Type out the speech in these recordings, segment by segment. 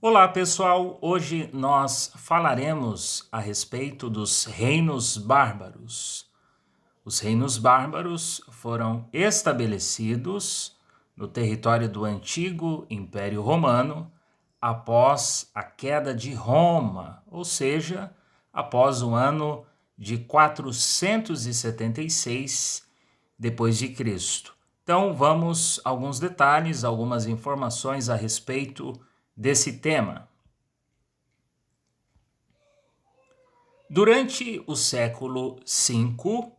Olá, pessoal! Hoje nós falaremos a respeito dos reinos bárbaros. Os reinos bárbaros foram estabelecidos no território do antigo Império Romano após a queda de Roma, ou seja, após o ano de 476 depois de Cristo. Então, vamos a alguns detalhes, algumas informações a respeito desse tema. Durante o século V,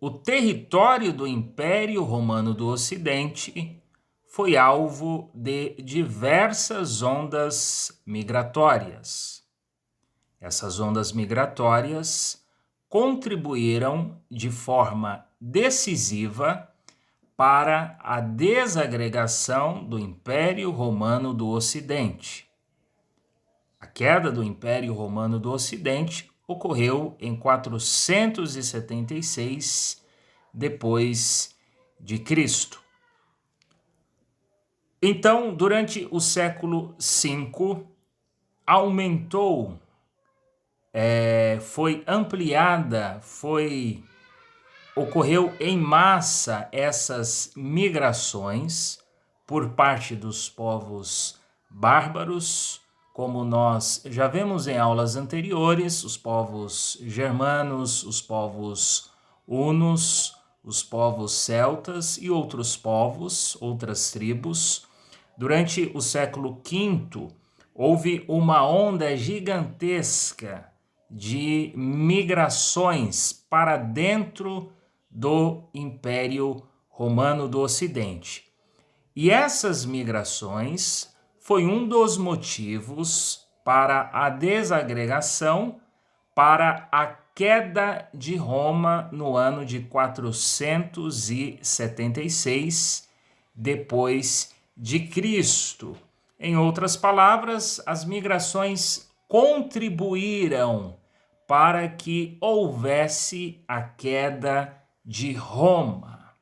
o território do Império Romano do Ocidente foi alvo de diversas ondas migratórias. Essas ondas migratórias contribuíram de forma decisiva para a desagregação do Império Romano do Ocidente. A queda do Império Romano do Ocidente ocorreu em 476 depois de Cristo. Então, durante o século V, foi ampliada, ocorreu em massa essas migrações por parte dos povos bárbaros, como nós já vemos em aulas anteriores, os povos germanos, os povos hunos, os povos celtas e outros povos, outras tribos. Durante o século V, houve uma onda gigantesca de migrações para dentro do Império Romano do Ocidente. E essas migrações foi um dos motivos para a desagregação, para a queda de Roma no ano de 476 depois de Cristo. Em outras palavras, as migrações contribuíram para que houvesse a queda de Roma.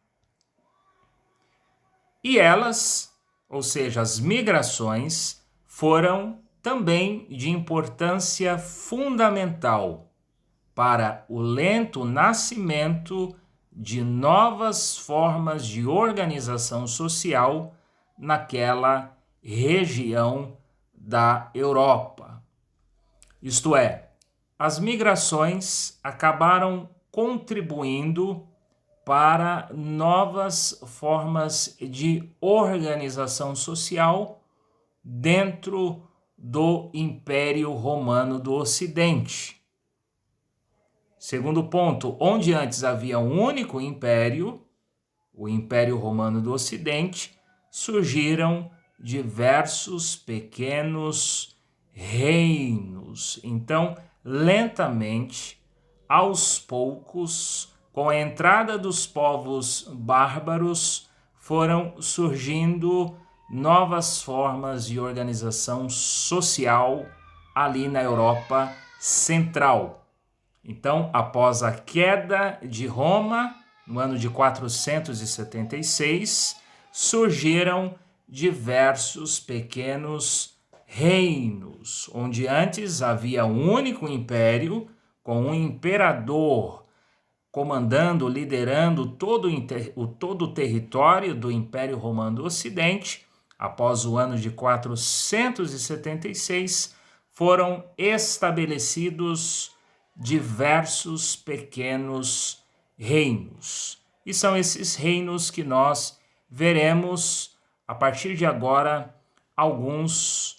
E elas, ou seja, as migrações, foram também de importância fundamental para o lento nascimento de novas formas de organização social naquela região da Europa. Isto é, as migrações acabaram contribuindo para novas formas de organização social dentro do Império Romano do Ocidente. Segundo ponto, onde antes havia um único império, o Império Romano do Ocidente, surgiram diversos pequenos reinos. Então, lentamente, aos poucos, com a entrada dos povos bárbaros, foram surgindo novas formas de organização social ali na Europa Central. Então, após a queda de Roma, no ano de 476, surgiram diversos pequenos reinos, onde antes havia um único império, com um imperador comandando, liderando todo o território do Império Romano do Ocidente. Após o ano de 476, foram estabelecidos diversos pequenos reinos. E são esses reinos que nós veremos a partir de agora alguns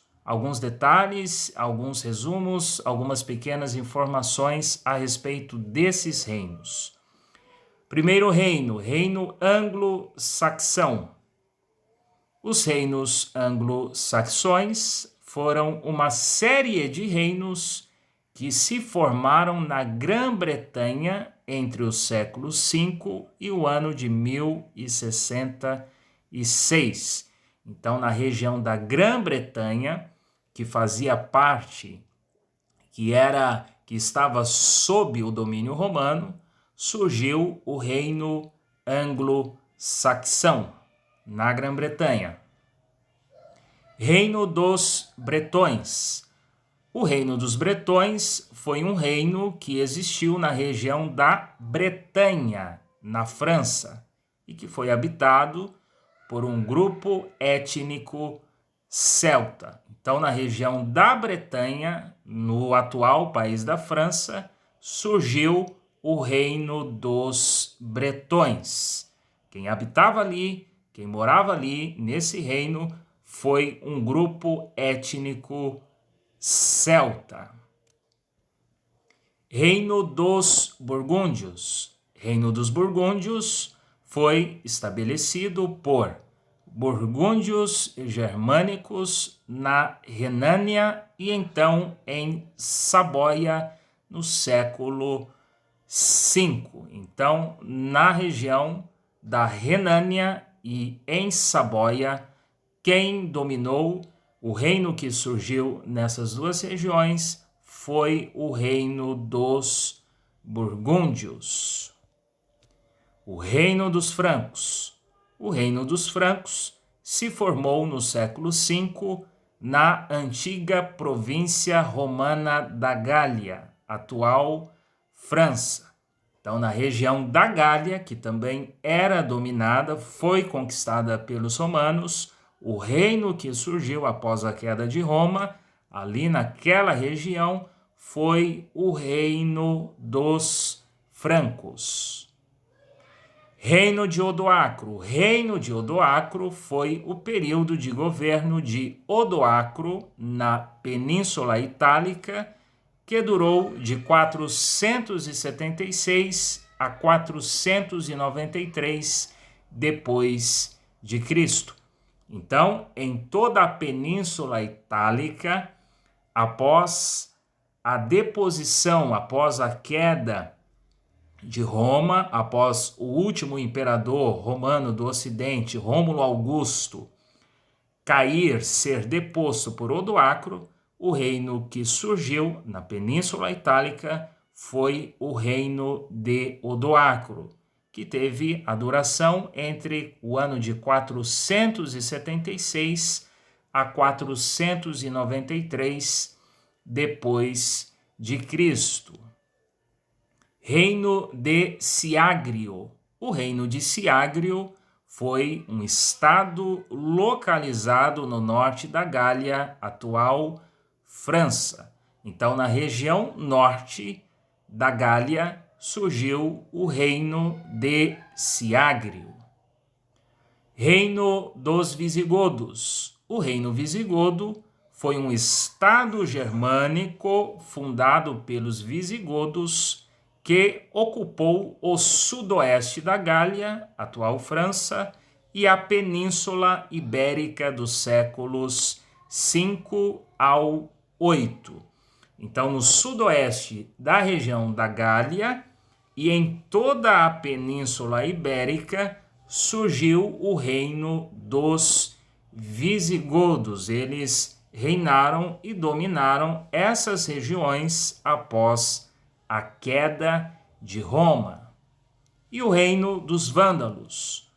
detalhes, alguns resumos, algumas pequenas informações a respeito desses reinos. Primeiro reino, reino anglo-saxão. Os reinos anglo-saxões foram uma série de reinos que se formaram na Grã-Bretanha entre o século V e o ano de 1066. Então, na região da Grã-Bretanha, que fazia parte, que estava sob o domínio romano, surgiu o reino anglo-saxão na Grã-Bretanha. Reino dos Bretões. O Reino dos Bretões foi um reino que existiu na região da Bretanha, na França, e que foi habitado por um grupo étnico celta. Então, na região da Bretanha, no atual país da França, surgiu o Reino dos Bretões. Quem habitava ali, quem morava ali, nesse reino, foi um grupo étnico celta. Reino dos Burgúndios. Reino dos Burgúndios foi estabelecido por burgúndios germânicos na Renânia e então em Saboia no século V. Então, na região da Renânia e em Saboia, quem dominou o reino que surgiu nessas duas regiões foi o Reino dos Burgúndios. O Reino dos Francos. O Reino dos Francos se formou no século V na antiga província romana da Gália, atual França. Então, na região da Gália, que também era dominada, foi conquistada pelos romanos, o reino que surgiu após a queda de Roma, ali naquela região, foi o Reino dos Francos. Reino de Odoacro. O Reino de Odoacro foi o período de governo de Odoacro na Península Itálica, que durou de 476 a 493 depois de Cristo. Então, em toda a Península Itálica, após a deposição, após a queda de Roma, após o último imperador romano do Ocidente, Rômulo Augusto, cair, ser deposto por Odoacro, o reino que surgiu na Península Itálica foi o Reino de Odoacro, que teve a duração entre o ano de 476 a 493 depois de Cristo. Reino de Siagrio. O Reino de Siagrio foi um estado localizado no norte da Gália, atual França. Então, na região norte da Gália, surgiu o Reino de Siagrio. Reino dos Visigodos. O Reino Visigodo foi um estado germânico fundado pelos visigodos que ocupou o sudoeste da Gália, atual França, e a Península Ibérica dos séculos V ao VIII. Então, no sudoeste da região da Gália e em toda a Península Ibérica surgiu o reino dos visigodos. Eles reinaram e dominaram essas regiões após a queda de Roma. E o reino dos vândalos.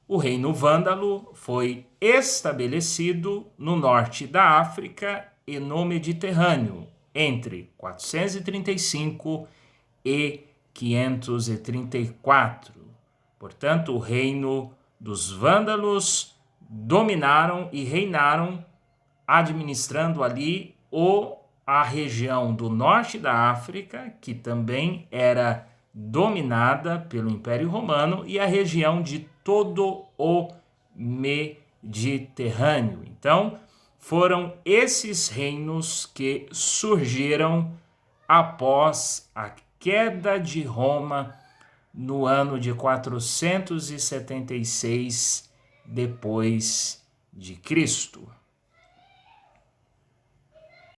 O reino vândalo foi estabelecido no norte da África e no Mediterrâneo, entre 435 e 534. Portanto, o reino dos vândalos dominaram e reinaram, administrando ali a região do norte da África, que também era dominada pelo Império Romano, e a região de todo o Mediterrâneo. Então, foram esses reinos que surgiram após a queda de Roma no ano de 476 depois de Cristo.